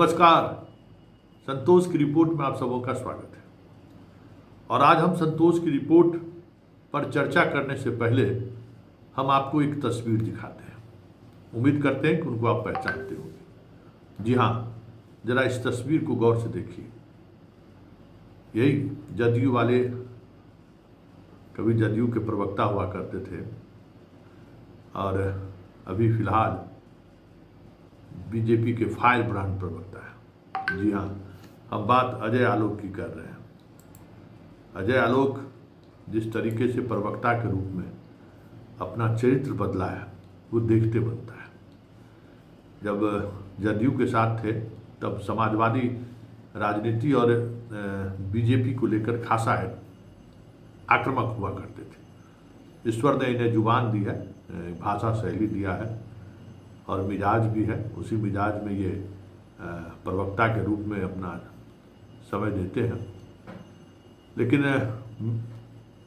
नमस्कार। संतोष की रिपोर्ट में आप सबों का स्वागत है। और आज हम संतोष की रिपोर्ट पर चर्चा करने से पहले हम आपको एक तस्वीर दिखाते हैं। उम्मीद करते हैं कि उनको आप पहचानते होंगे। जी हाँ, जरा इस तस्वीर को गौर से देखिए। यही जदयू वाले कभी जदयू के प्रवक्ता हुआ करते थे और अभी फिलहाल बीजेपी के फायर ब्रांड प्रवक्ता है। जी हाँ, हम बात अजय आलोक की कर रहे हैं। अजय आलोक जिस तरीके से प्रवक्ता के रूप में अपना चरित्र बदला है वो देखते बनता है। जब जदयू के साथ थे तब समाजवादी राजनीति और बीजेपी को लेकर खासा आक्रामक हुआ करते थे। ईश्वर ने इन्हें जुबान दी है, भाषा शैली दिया है और मिजाज भी है। उसी मिजाज में ये प्रवक्ता के रूप में अपना समय देते हैं। लेकिन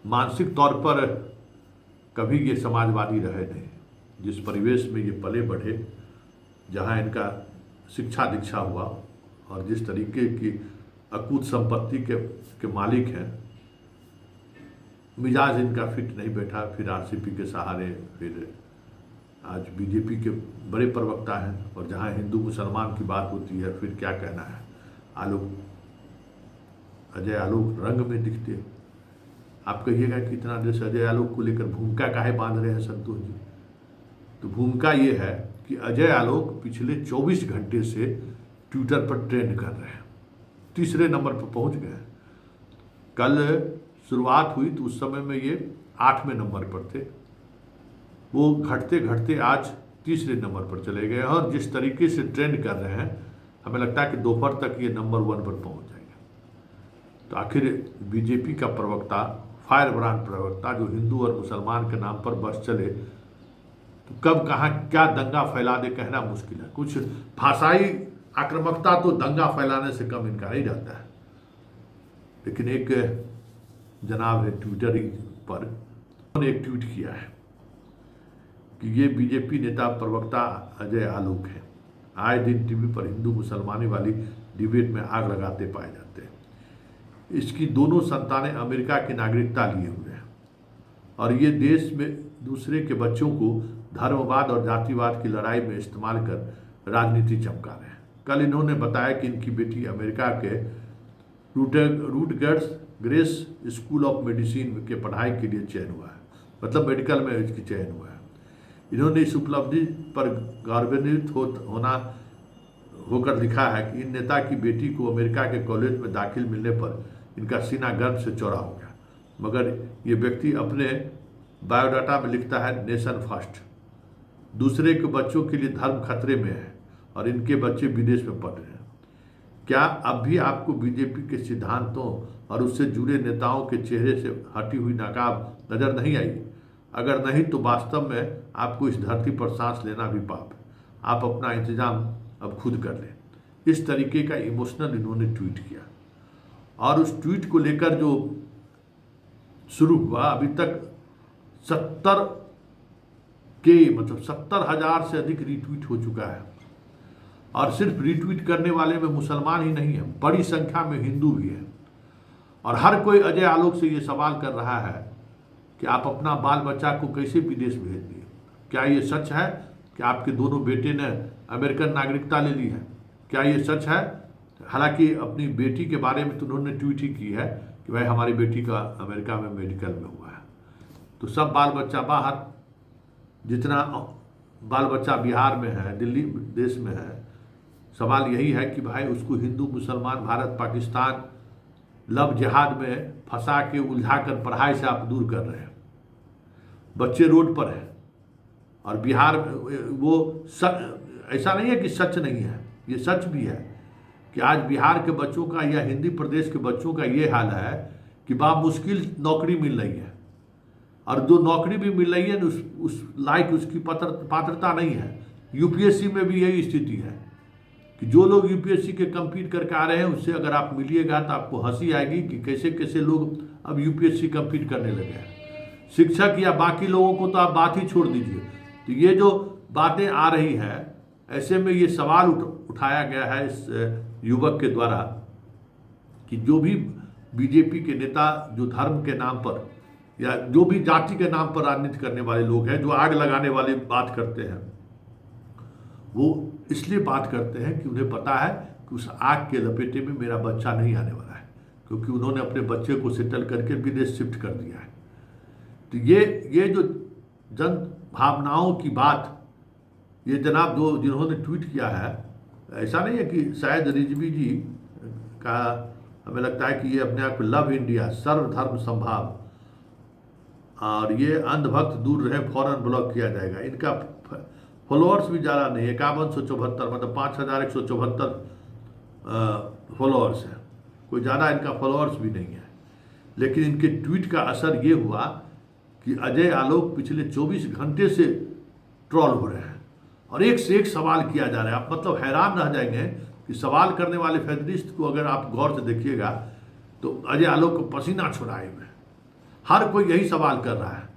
मानसिक तौर पर कभी ये समाजवादी रहे नहीं। जिस परिवेश में ये पले बढ़े, जहाँ इनका शिक्षा दीक्षा हुआ और जिस तरीके की अकूत संपत्ति के मालिक हैं, मिजाज इनका फिट नहीं बैठा। फिर आरसीपी के सहारे, फिर आज बीजेपी के बड़े प्रवक्ता हैं। और जहाँ हिंदू मुसलमान की बात होती है फिर क्या कहना है। अजय आलोक रंग में दिखते। आप कहिएगा कि इतना देर से अजय आलोक को लेकर भूमिका काहे बांध रहे हैं संतोष जी। तो भूमिका ये है कि अजय आलोक पिछले 24 घंटे से ट्विटर पर ट्रेंड कर रहे हैं। तीसरे नंबर पर पहुंच गए। कल शुरुआत हुई तो उस समय में ये 8वें नंबर पर थे। वो घटते घटते आज तीसरे नंबर पर चले गए और जिस तरीके से ट्रेंड कर रहे हैं, हमें लगता है कि दोपहर तक ये नंबर 1 पर पहुंच जाएगा। तो आखिर बीजेपी का प्रवक्ता, फायर ब्रांड प्रवक्ता, जो हिंदू और मुसलमान के नाम पर बस चले, तो कब कहाँ क्या दंगा फैला दे कहना मुश्किल है। कुछ भाषाई आक्रामकता तो दंगा फैलाने से कम इनका नहीं जाता है। लेकिन एक जनाब है ट्विटर पर, उन्होंने एक ट्वीट किया है कि ये बीजेपी नेता प्रवक्ता अजय आलोक है। आए दिन टीवी पर हिंदू मुसलमानी वाली डिबेट में आग लगाते पाए जाते हैं। इसकी दोनों संतानें अमेरिका की नागरिकता लिए हुए हैं और ये देश में दूसरे के बच्चों को धर्मवाद और जातिवाद की लड़ाई में इस्तेमाल कर राजनीति चमका रहे हैं। कल इन्होंने बताया कि इनकी बेटी अमेरिका के रूटगर्स ग्रेस स्कूल ऑफ मेडिसिन के पढ़ाई के लिए चयन हुआ है, मतलब मेडिकल में इसकी चयन हुआ है। इन्होंने इस उपलब्धि पर गौरवान्वित होकर लिखा है कि इन नेता की बेटी को अमेरिका के कॉलेज में दाखिल मिलने पर इनका सीना गर्व से चौड़ा हो गया। मगर ये व्यक्ति अपने बायोडाटा में लिखता है नेशन फर्स्ट। दूसरे के बच्चों के लिए धर्म खतरे में है और इनके बच्चे विदेश में पढ़ रहे हैं। क्या अब भी आपको बीजेपी के सिद्धांतों और उससे जुड़े नेताओं के चेहरे से हटी हुई नकाब नजर नहीं आई? अगर नहीं तो वास्तव में आपको इस धरती पर सांस लेना भी पाप है। आप अपना इंतजाम अब खुद कर लें। इस तरीके का इमोशनल इन्होंने ट्वीट किया और उस ट्वीट को लेकर जो शुरू हुआ, अभी तक 70,000 से अधिक रीट्वीट हो चुका है। और सिर्फ रीट्वीट करने वाले में मुसलमान ही नहीं है, बड़ी संख्या में हिंदू भी है। और हर कोई अजय आलोक से ये सवाल कर रहा है कि आप अपना बाल बच्चा को कैसे विदेश भेज दिए। क्या ये सच है कि आपके दोनों बेटे ने अमेरिकन नागरिकता ले ली है? क्या ये सच है? हालांकि अपनी बेटी के बारे में तो उन्होंने ट्वीट ही की है कि भाई हमारी बेटी का अमेरिका में मेडिकल में हुआ है। तो सब बाल बच्चा बाहर, जितना बाल बच्चा बिहार में है, दिल्ली देश में है, सवाल यही है कि भाई उसको हिंदू मुसलमान, भारत पाकिस्तान, लव जिहाद में फंसा के उलझा कर पढ़ाई से आप दूर कर रहे हैं। बच्चे रोड पर हैं और बिहार वो ऐसा नहीं है कि सच नहीं है, ये सच भी है कि आज बिहार के बच्चों का या हिंदी प्रदेश के बच्चों का ये हाल है कि मुश्किल नौकरी मिल रही है और जो नौकरी भी मिल रही है उस लायक उसकी पात्रता नहीं है। यूपीएससी में भी यही स्थिति है कि जो लोग यूपीएससी के कंप्लीट करके आ रहे हैं उससे अगर आप मिलिएगा तो आपको हंसी आएगी कि कैसे कैसे लोग अब यूपीएससी कंप्लीट करने लगे हैं। शिक्षक या बाकी लोगों को तो आप बात ही छोड़ दीजिए। तो ये जो बातें आ रही है ऐसे में ये सवाल उठाया गया है इस युवक के द्वारा कि जो भी बीजेपी के नेता जो धर्म के नाम पर या जो भी जाति के नाम पर राजनीति करने वाले लोग हैं, जो आग लगाने वाली बात करते हैं, वो इसलिए बात करते हैं कि उन्हें पता है कि उस आग के लपेटे में मेरा बच्चा नहीं आने वाला है, क्योंकि उन्होंने अपने बच्चे को सेटल करके विदेश शिफ्ट कर दिया है। तो ये जो जन भावनाओं की बात, ये जनाब जो जिन्होंने ट्वीट किया है, ऐसा नहीं है कि शायद रिजवी जी का हमें लगता है कि ये अपने आप लव इंडिया, सर्वधर्म संभाव, और ये अंधभक्त दूर रहे, फौरन ब्लॉक किया जाएगा। इनका फॉलोअर्स भी ज़्यादा नहीं है, 5174, मतलब 5174 फॉलोअर्स है, कोई ज़्यादा इनका फॉलोअर्स भी नहीं है। लेकिन इनके ट्वीट का असर ये हुआ कि अजय आलोक पिछले 24 घंटे से ट्रॉल हो रहे हैं और एक से एक सवाल किया जा रहा है। आप मतलब हैरान रह जाएंगे कि सवाल करने वाले फेडरिस्ट को अगर आप गौर से देखिएगा तो अजय आलोक को पसीना छुड़ाए हुए, हर कोई यही सवाल कर रहा है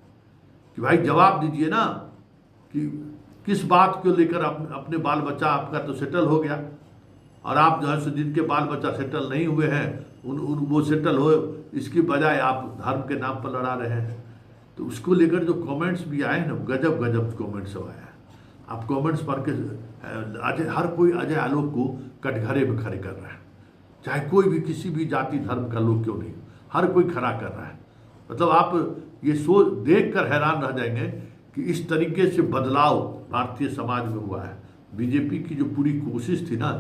कि भाई जवाब दीजिए ना, कि किस बात को लेकर अपने बाल बच्चा आपका तो सेटल हो गया और आप जो है जिनके बाल बच्चा सेटल नहीं हुए हैं उन वो सेटल हो, इसकी बजाय आप धर्म के नाम पर लड़ा रहे हैं। तो उसको लेकर जो कमेंट्स भी आए हैं ना, गजब गजब कमेंट्स आए हैं। आप कमेंट्स पढ़ के हर कोई अजय आलोक को कटघरे में खड़े कर रहा है, चाहे कोई भी किसी भी जाति धर्म का लोग क्यों नहीं, हर कोई खड़ा कर रहा है। मतलब आप ये सोच देख कर हैरान रह जाएंगे कि इस तरीके से बदलाव भारतीय समाज में हुआ है। बीजेपी की जो पूरी कोशिश थी ना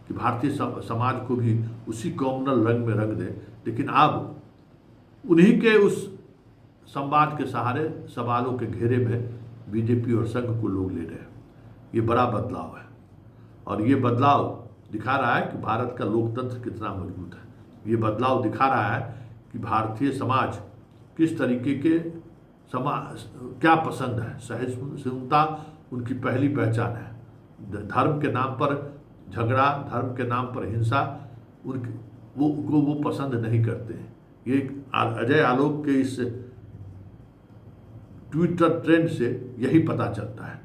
कि भारतीय समाज को भी उसी कॉमनल रंग में रंग दे, लेकिन अब उन्हीं के उस संवाद के सहारे सवालों के घेरे में बीजेपी और संघ को लोग ले रहे हैं। ये बड़ा बदलाव है और ये बदलाव दिखा रहा है कि भारत का लोकतंत्र कितना मजबूत है। ये बदलाव दिखा रहा है कि भारतीय समाज किस तरीके के समाज क्या पसंद है। सहिष्णुता उनकी पहली पहचान है। धर्म के नाम पर झगड़ा, धर्म के नाम पर हिंसा वो पसंद नहीं करते हैं। ये अजय आलोक के इस ट्विटर ट्रेंड से यही पता चलता है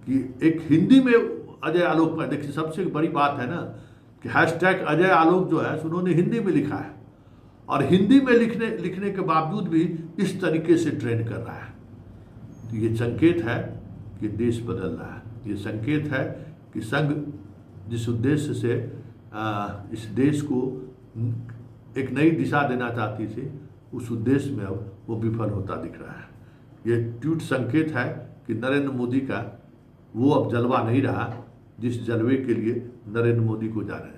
कि एक हिंदी में अजय आलोक पर देखिए, सबसे बड़ी बात है ना कि हैशटैग अजय आलोक जो है उन्होंने हिंदी में लिखा है और हिंदी में लिखने के बावजूद भी इस तरीके से ट्रेंड कर रहा है। तो ये संकेत है कि देश बदल रहा है। ये संकेत है कि संघ जिस उद्देश्य से इस देश को एक नई दिशा देना चाहती थी, उस उद्देश्य में अब वो विफल होता दिख रहा है। ये ट्वीट संकेत है कि नरेंद्र मोदी का वो अब जलवा नहीं रहा जिस जलवे के लिए नरेंद्र मोदी को जाना